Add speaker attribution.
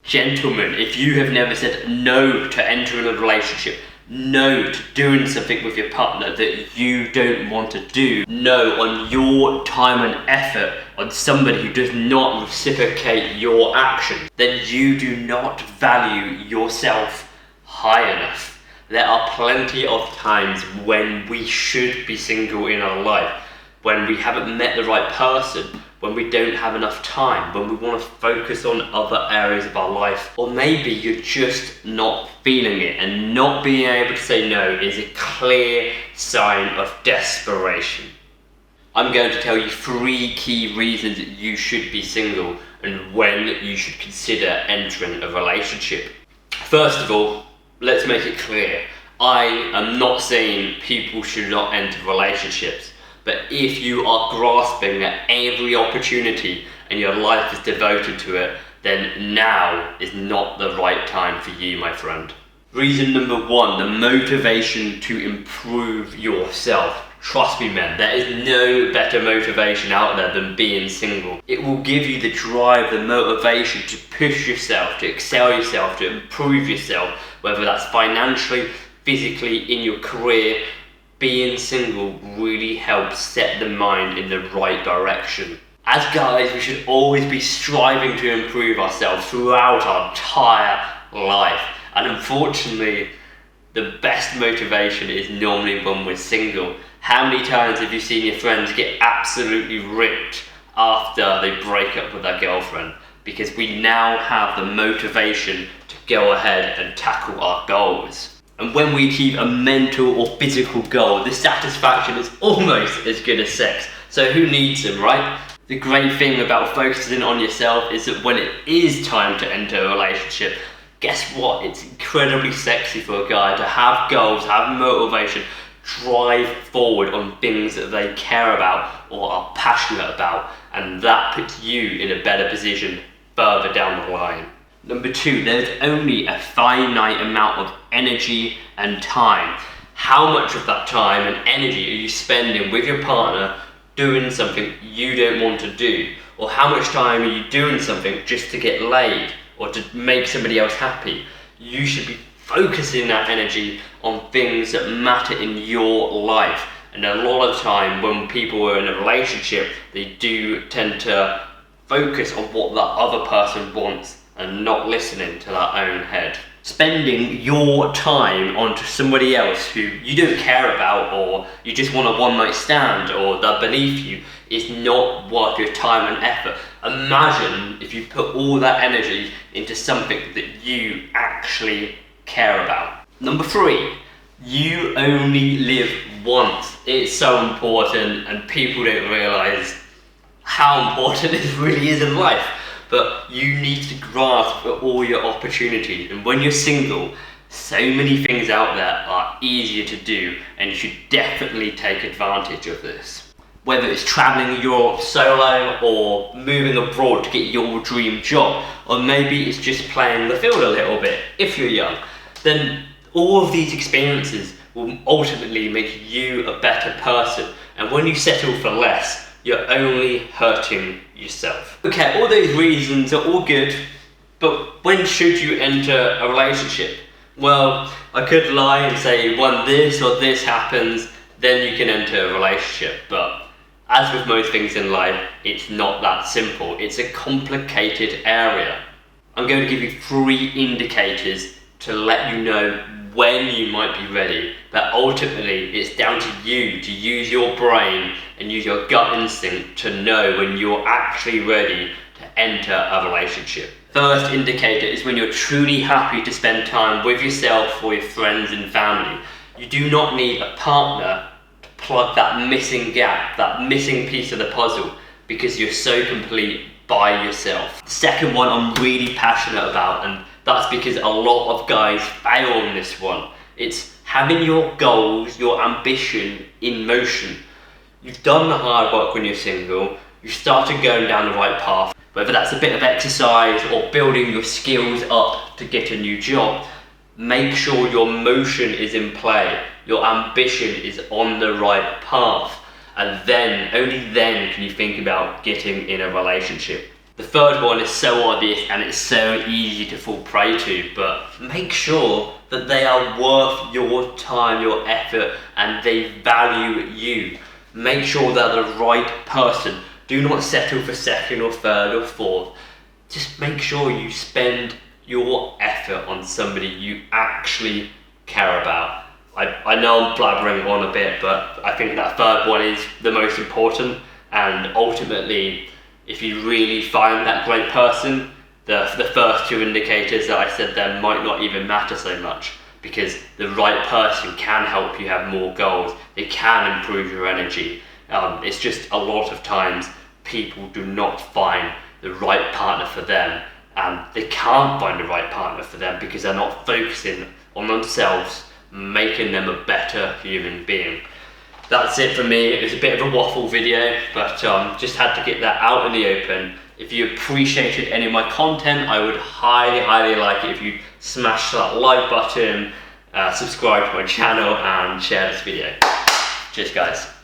Speaker 1: Gentlemen, if you have never said no to entering a relationship, no to doing something with your partner that you don't want to do, no on your time and effort on somebody who does not reciprocate your actions, then you do not value yourself high enough. There are plenty of times when we should be single in our life, when we haven't met the right person, when we don't have enough time, when we want to focus on other areas of our life, or maybe you're just not feeling it, and not being able to say no is a clear sign of desperation. I'm going to tell you 3 key reasons that you should be single and when you should consider entering a relationship. First of all, let's make it clear, I am not saying people should not enter relationships. But if you are grasping at every opportunity and your life is devoted to it, then now is not the right time for you, my friend. Reason number 1, the motivation to improve yourself. Trust me, man, there is no better motivation out there than being single. It will give you the drive, the motivation to push yourself, to excel yourself, to improve yourself, whether that's financially, physically, in your career. Being single really helps set the mind in the right direction. As guys, we should always be striving to improve ourselves throughout our entire life. And unfortunately, the best motivation is normally when we're single. How many times have you seen your friends get absolutely ripped after they break up with their girlfriend? Because we now have the motivation to go ahead and tackle our goals. And when we achieve a mental or physical goal, the satisfaction is almost as good as sex. So who needs them, right? The great thing about focusing on yourself is that when it is time to enter a relationship, guess what? It's incredibly sexy for a guy to have goals, have motivation, drive forward on things that they care about or are passionate about. And that puts you in a better position further down the line. Number 2, there's only a finite amount of energy and time. How much of that time and energy are you spending with your partner doing something you don't want to do? Or how much time are you doing something just to get laid or to make somebody else happy? You should be focusing that energy on things that matter in your life. And a lot of time when people are in a relationship, they do tend to focus on what that other person wants and not listening to their own head. Spending your time onto somebody else who you don't care about, or you just want a one-night stand, or they're beneath you, is not worth your time and effort. Imagine if you put all that energy into something that you actually care about. Number 3, you only live once. It's so important, and people don't realise how important it really is in life. But you need to grasp at all your opportunities, and when you're single, so many things out there are easier to do, and you should definitely take advantage of this. Whether it's traveling Europe solo, or moving abroad to get your dream job, or maybe it's just playing the field a little bit if you're young, then all of these experiences will ultimately make you a better person. And when you settle for less, you're only hurting yourself. Okay, all those reasons are all good, but when should you enter a relationship? Well, I could lie and say when this or this happens, then you can enter a relationship. But as with most things in life, it's not that simple. It's a complicated area. I'm going to give you 3 indicators to let you know when you might be ready, but ultimately it's down to you to use your brain and use your gut instinct to know when you're actually ready to enter a relationship. First indicator is when you're truly happy to spend time with yourself or your friends and family. You do not need a partner to plug that missing gap, that missing piece of the puzzle, because you're so complete by yourself. The second one I'm really passionate about, and that's because a lot of guys fail on this one. It's having your goals, your ambition in motion. You've done the hard work when you're single, you started going down the right path, whether that's a bit of exercise or building your skills up to get a new job. Make sure your motion is in play, your ambition is on the right path, and then, only then can you think about getting in a relationship. The third one is so obvious and it's so easy to fall prey to, but make sure that they are worth your time, your effort, and they value you. Make sure they're the right person. Do not settle for second or third or fourth. Just make sure you spend your effort on somebody you actually care about. I know I'm blabbering on a bit, but I think that third one is the most important, and ultimately, if you really find that great person, the first two indicators that I said there might not even matter so much, because the right person can help you have more goals. They can improve your energy. It's just a lot of times people do not find the right partner for them, and they can't find the right partner for them because they're not focusing on themselves, making them a better human being. That's it for me. It was a bit of a waffle video, but just had to get that out in the open. If you appreciated any of my content, I would highly like it if you smash that like button, subscribe to my channel, and share this video. Cheers, guys.